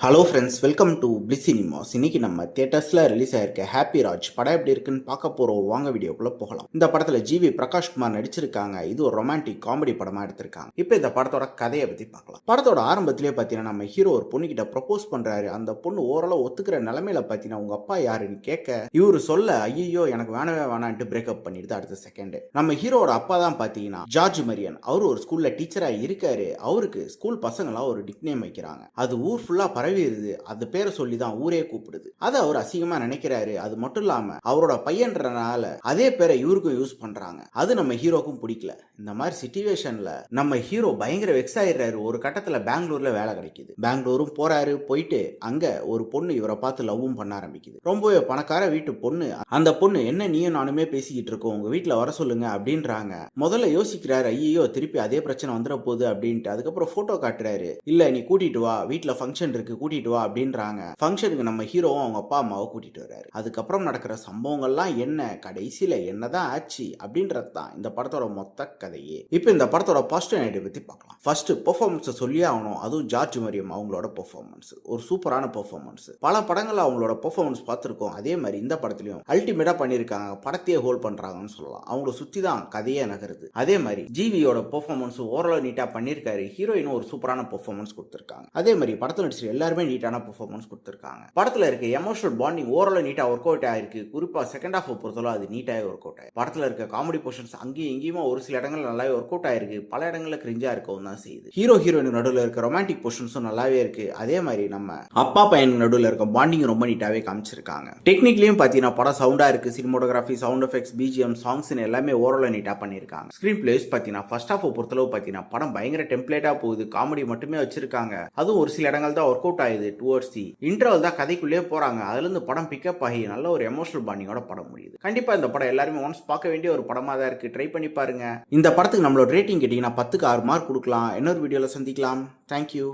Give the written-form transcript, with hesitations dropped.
Hello friends, welcome to bliss cinemas. இன்னைக்கு நம்ம தியேட்டர்ஸில் release ஆயிருக்க ஹாப்பி ராஜ் படம் எப்படி இருக்குன்னு பார்க்க போகிறோம். வாங்க வீடியோக்குள்ளே போகலாம். இந்த படத்தில் ஜிவி பிரகாஷ்குமார் நடிச்சிருக்காங்க. இது ஒரு ரொமான்டிக் காமெடி படமாக எடுத்திருக்காங்க. இப்போ இந்த படத்தோட கதையை பற்றி பார்க்கலாம். படத்தோட ஆரம்பத்திலே பார்த்தீங்கன்னா நம்ம ஹீரோ ஒரு பொண்ணுகிட்ட ப்ரப்போஸ் பண்ணுறாரு. அந்த பொண்ணு ஓரளவு ஒத்துக்கிற நிலமையில பார்த்தீங்கன்னா உங்கள் அப்பா யாருன்னு கேட்க இவரு சொல்ல ஐயோ எனக்கு வேணவே வேணான்ட்டு பிரேக்கப் பண்ணிடுது. அடுத்த செகண்ட் நம்ம ஹீரோட அப்பா தான் பார்த்தீங்கன்னா ஜார்ஜ் மரியன். அவர் ஒரு ஸ்கூலில் டீச்சராக இருக்காரு. அவருக்கு ஸ்கூல் பசங்களாம் ஒரு நிக்நேம் வைக்கிறாங்க. அது ஊர் ஃபுல்லாக பரவிடுது. அந்த பேரை சொல்லி தான் ஊரே கூப்பிடுது. அதை அவர் அசிங்கமா நினைக்கிறாரு. அது மட்டும் இல்லாம அவரோட பையன்றனால அதே பேரை இவருக்கும் யூஸ் பண்றாங்க. அது நம்ம ஹீரோக்கும் பிடிக்கல. இந்த மாதிரி சிச்சுவேஷன்ல நம்ம ஹீரோ பயங்கர வெக்ஸ் ஆயிடுறாரு. ஒரு கட்டத்துல பெங்களூர்ல வேலை கிடைக்குது. பெங்களூரும் போறாரு. போயிட்டு அங்க ஒரு பொண்ணு இவரை பார்த்து லவ்வும் பண்ண ஆரம்பிக்குது. ரொம்பவே பணக்கார வீட்டு பொண்ணு. அந்த பொண்ணு என்ன நீயும் நானுமே பேசிக்கிட்டு இருக்கோம், உங்க வீட்டுல வர சொல்லுங்க அப்படின்றாங்க. முதல்ல யோசிக்கிறாரு, ஐயோ திருப்பி அதே பிரச்சனை வந்துட போகுது அப்படின்ட்டு. அதுக்கப்புறம் போட்டோ காட்டுறாரு. இல்ல நீ கூட்டிட்டு வா, வீட்டுல ஃபங்க்ஷன் இருக்கு, கூட்டிட்டு வா அப்படின்றாங்க. ஃபங்க்ஷனுக்கு நம்ம ஹீரோவும் அவங்க அப்பா அம்மாவை கூட்டிட்டு வர்றாரு. அதுக்கப்புறம் நடக்கிற சம்பவங்கள்லாம் என்ன, கடைசியில என்னதான் ஆச்சு அப்படின்றது தான் இந்த படத்தோட மொத்த கதையே. இப்போ இந்த படத்தோட பாசிட்டிவ் நெகட்டிவ் பத்தி பார்க்கலாம். ஃபர்ஸ்ட் பெர்ஃபார்மன்ஸ் சொல்லியே ஆகணும். அதுவும் ஜார்ஜ் மரியம் அவங்களோட பெர்ஃபார்மன்ஸ் ஒரு சூப்பரான பெர்ஃபார்மன்ஸ். பல படங்கள்ல அவங்களோட பெர்ஃபார்மன்ஸ் பார்த்திருக்கோம். அதே மாதிரி இந்த படத்துலயும் அல்டிமேட்டா பண்ணிருக்காங்க. படத்தையே ஹோல்ட் பண்றாங்கன்னு சொல்லலாம். அவங்கள சுத்தி தான் கதையே நகருது. அதே மாதிரி ஜிவியோட பெர்ஃபார்மன்ஸ் ஓரளவு நீட்டா பண்ணிருக்காரு. ஹீரோயினும் ஒரு சூப்பரான பெர்ஃபார்மன்ஸ் கொடுத்திருக்காங்க. அதே மாதிரி படத்துல நடிச்ச எல்லாருமே நீட்டான பெர்ஃபார்மன்ஸ் கொடுத்திருக்காங்க. படத்துல இருக்க எமோஷனல் பாண்டிங் ஓரளவு நீட்டா ஒர்க் அவுட் ஆயிருக்கு. குறிப்பா செகண்ட் ஹாஃப் பொறுத்தவரை அது நீட்டாவே ஒர்க் அவுட் ஆயிருக்கு. படத்துல இருக்க காமெடி போர்ஷன்ஸ் அங்கேயும் இங்கேயுமா ஒரு சில இடங்கள் நல்லாவே ஒர்க் அவுட் ஆயிருக்கு. பல இடங்கள்ல கிரிஞ்சா இருக்கவும் தான் செய்யுது. ஹீரோ ஹீரோயின் நடுவில் இருக்க ரொமான்டிக் போர்ஷன்ஸும் நல்லாவே இருக்கு. அதே மாதிரி நம்ம அப்பா பையன் நடுவில் இருக்க பாண்டிங் ரொம்ப நீட்டாவே காமிச்சிருக்காங்க. டெக்னிக்லயும் பாத்தீங்கன்னா படம் சவுண்டா இருக்கு. Cinematography, sound effects, BGM, songs எல்லாமே ஓரளவு நீட்டா பண்ணிருக்காங்க. ஸ்கிரீன் பிளேஸ் பாத்தீங்கன்னா ஃபர்ஸ்ட் ஹாஃப் பொறுத்தளவு பாத்தீங்கன்னா படம் பயங்கர டெம்ப்ளேட்டா போகுது. காமெடி மட்டுமே வச்சிருக்காங்க. அதுவும் ஒரு சில இடங்கள் தான் ஒர்க் அவுட் ஆகுது. டுவர்ட்ஸ் தி இன்டர்வல் தான் கதைக்குள்ளே போறாங்க. அதுல இருந்து படம் பிக்கப் ஆகி நல்ல ஒரு எமோஷனல் பாண்டிங்கோட படம் முடியுது. கண்டிப்பா இந்த படம் எல்லாருமே ஒன்ஸ் பார்க்க வேண்டிய ஒரு படமா தான் இருக்கு. ட்ரை பண்ணி பாருங்க. இந்த படத்துக்கு நம்மளோட ரேட்டிங் கேட்டீங்கன்னா 10க்கு 6 மார்க் கொடுக்கலாம். இன்னொரு வீடியோல சந்திக்கலாம். தேங்க்யூ.